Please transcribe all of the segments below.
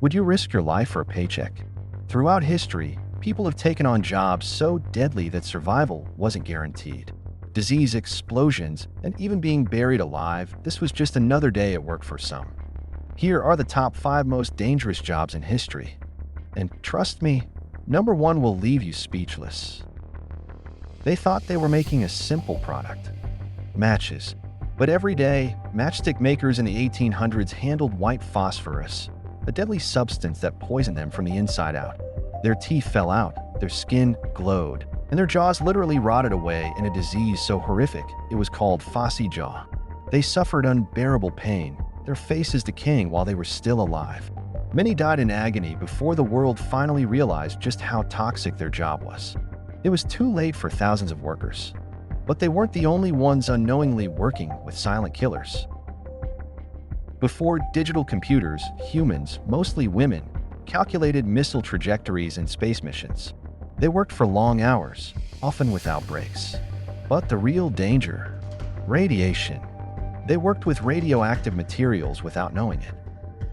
Would you risk your life for a paycheck? Throughout history, people have taken on jobs so deadly that survival wasn't guaranteed. Disease explosions, and even being buried alive, this was just another day at work for some. Here are the top 5 most dangerous jobs in history. And trust me, number 1 will leave you speechless. They thought they were making a simple product, matches. But every day, matchstick makers in the 1800s handled white phosphorus, a deadly substance that poisoned them from the inside out. Their teeth fell out, their skin glowed, and their jaws literally rotted away in a disease so horrific it was called phossy jaw. They suffered unbearable pain, their faces decaying while they were still alive. Many died in agony before the world finally realized just how toxic their job was. It was too late for thousands of workers. But they weren't the only ones unknowingly working with silent killers. Before digital computers, humans, mostly women, calculated missile trajectories in space missions. They worked for long hours, often without breaks. But the real danger: radiation. They worked with radioactive materials without knowing it.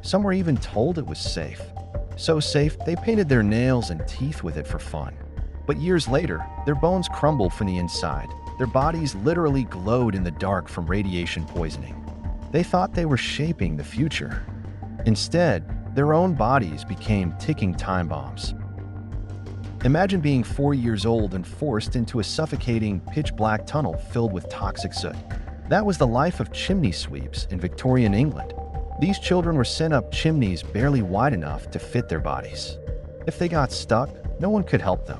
Some were even told it was safe. So safe, they painted their nails and teeth with it for fun. But years later, their bones crumbled from the inside. Their bodies literally glowed in the dark from radiation poisoning. They thought they were shaping the future. Instead, their own bodies became ticking time bombs. Imagine being 4 years old and forced into a suffocating, pitch-black tunnel filled with toxic soot. That was the life of chimney sweeps in Victorian England. These children were sent up chimneys barely wide enough to fit their bodies. If they got stuck, no one could help them.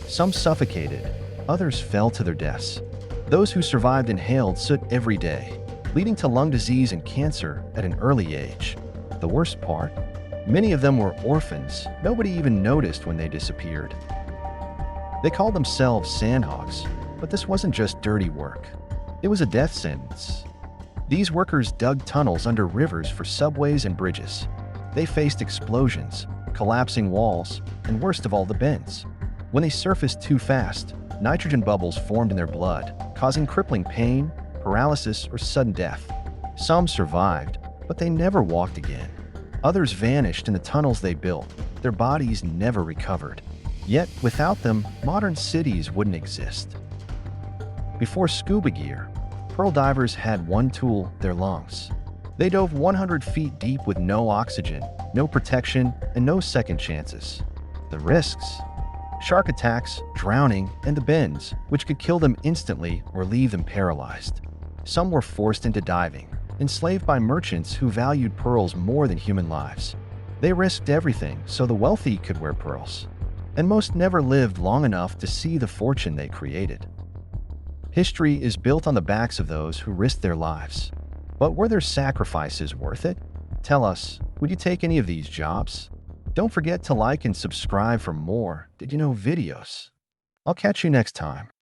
Some suffocated, others fell to their deaths. Those who survived inhaled soot every day, leading to lung disease and cancer at an early age. The worst part? Many of them were orphans. Nobody even noticed when they disappeared. They called themselves Sandhogs, but this wasn't just dirty work. It was a death sentence. These workers dug tunnels under rivers for subways and bridges. They faced explosions, collapsing walls, and worst of all, the bends. When they surfaced too fast, nitrogen bubbles formed in their blood, causing crippling pain, paralysis, or sudden death. Some survived, but they never walked again. Others vanished in the tunnels they built. Their bodies never recovered. Yet, without them, modern cities wouldn't exist. Before scuba gear, pearl divers had one tool: their lungs. They dove 100 feet deep with no oxygen, no protection, and no second chances. The risks: shark attacks, drowning, and the bends, which could kill them instantly or leave them paralyzed. Some were forced into diving, enslaved by merchants who valued pearls more than human lives. They risked everything so the wealthy could wear pearls. And most never lived long enough to see the fortune they created. History is built on the backs of those who risked their lives. But were their sacrifices worth it? Tell us, would you take any of these jobs? Don't forget to like and subscribe for more Did You Know videos. I'll catch you next time.